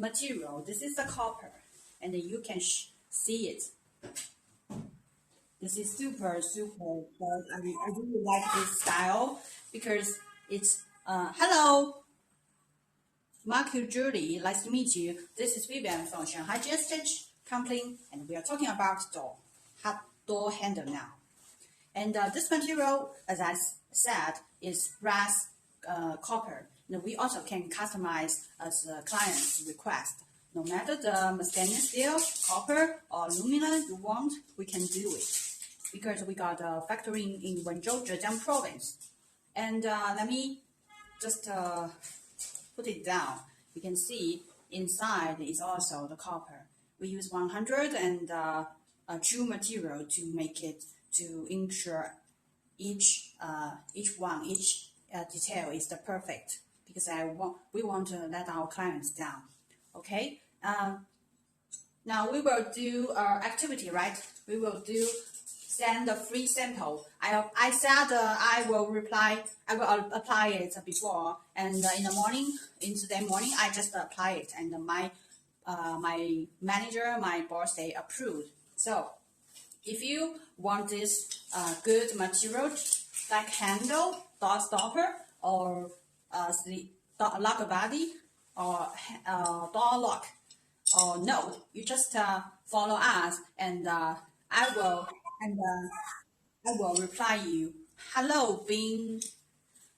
material. This is the copper, and you can see it. This is super. But I really like this style because it's hello, Marco Julie. Nice to meet you. This is Vivian from Shanghai Stitch Company, and we are talking about door handle now. And this material, as I said, is brass copper. We also can customize as the client's request. No matter the stainless steel, copper, or aluminum you want, we can do it. Because we got a factory in Wenzhou, Zhejiang province. And let me just put it down. You can see inside is also the copper. We use 100 and true material to make it, to ensure each detail is the perfect, because we want to let our clients down. Okay. Now we will do our activity, right? We will send a free sample. I said I will apply it before, and in the morning, today morning, I just apply it, and my manager, my boss, they approved. So if you want this good material like handle, door stopper, or lock body, or door lock, or no, you just follow us, and I will reply you. Hello, Bing.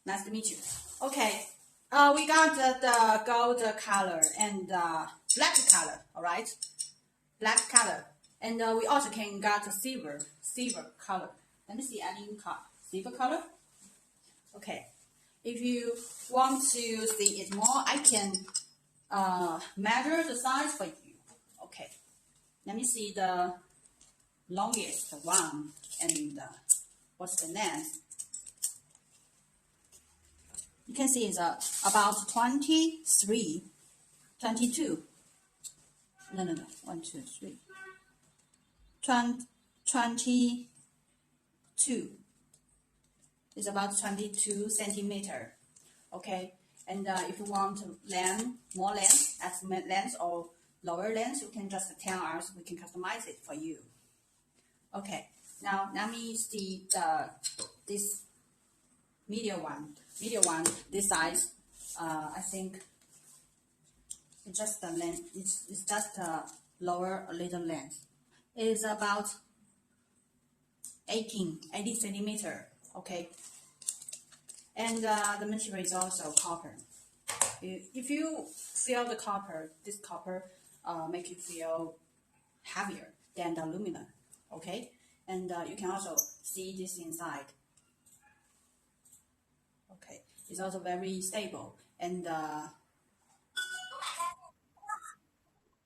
Nice to meet you. Okay. We got the gold color and black color. All right. Black color. And we also can get a silver color. Let me see any silver color. Okay. If you want to see it more, I can measure the size for you. Okay. Let me see the longest one and what's the length. You can see it's about 22. No, 1, 2, 3. 22. It's about 22 centimeter. Okay, and if you want more length, as length or lower length, you can just tell us. We can customize it for you. Okay, now let me see this medium one. This size, I think it's just the length. It's just lower a little length. It's about 80 centimeter. Okay, and the material is also copper. If you feel the copper, this copper make you feel heavier than the aluminum. Okay, and you can also see this inside. Okay, it's also very stable. And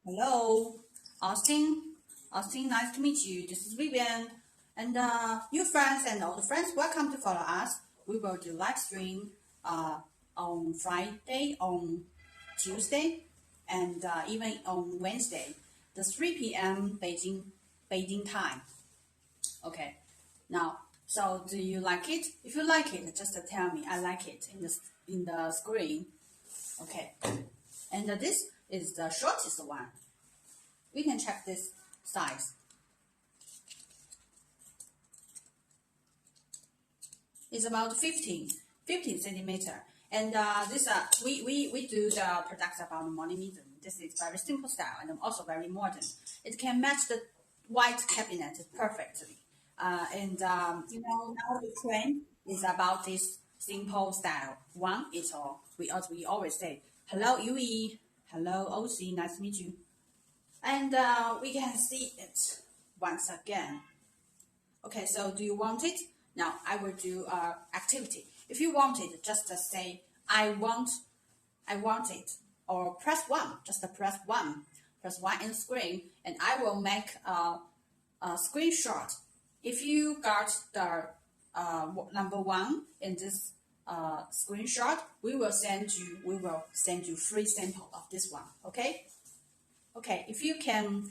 hello, Austin, nice to meet you. This is Vivian, and new friends and old friends, welcome to follow us. We will do live stream on Friday, on Tuesday, and even on Wednesday, the 3 p.m. Beijing time. Okay, now, so do you like it? If you like it, just tell me. I like it in the screen. Okay, and this is the shortest one. We can check this size. It's about 15 centimeter. And this we do the products about modernism. This is very simple style and also very modern. It can match the white cabinet perfectly. Now the trend is about this simple style. One is all. We always say, hello Yui, hello OC, nice to meet you. And we can see it once again. Okay, so do you want it? Now I will do activity. If you want it, just say I want it, or press 1. Just press 1. Press 1 in the screen, and I will make a screenshot. If you got the number 1 in this screenshot, we will send you free sample of this one. Okay. Okay. If you can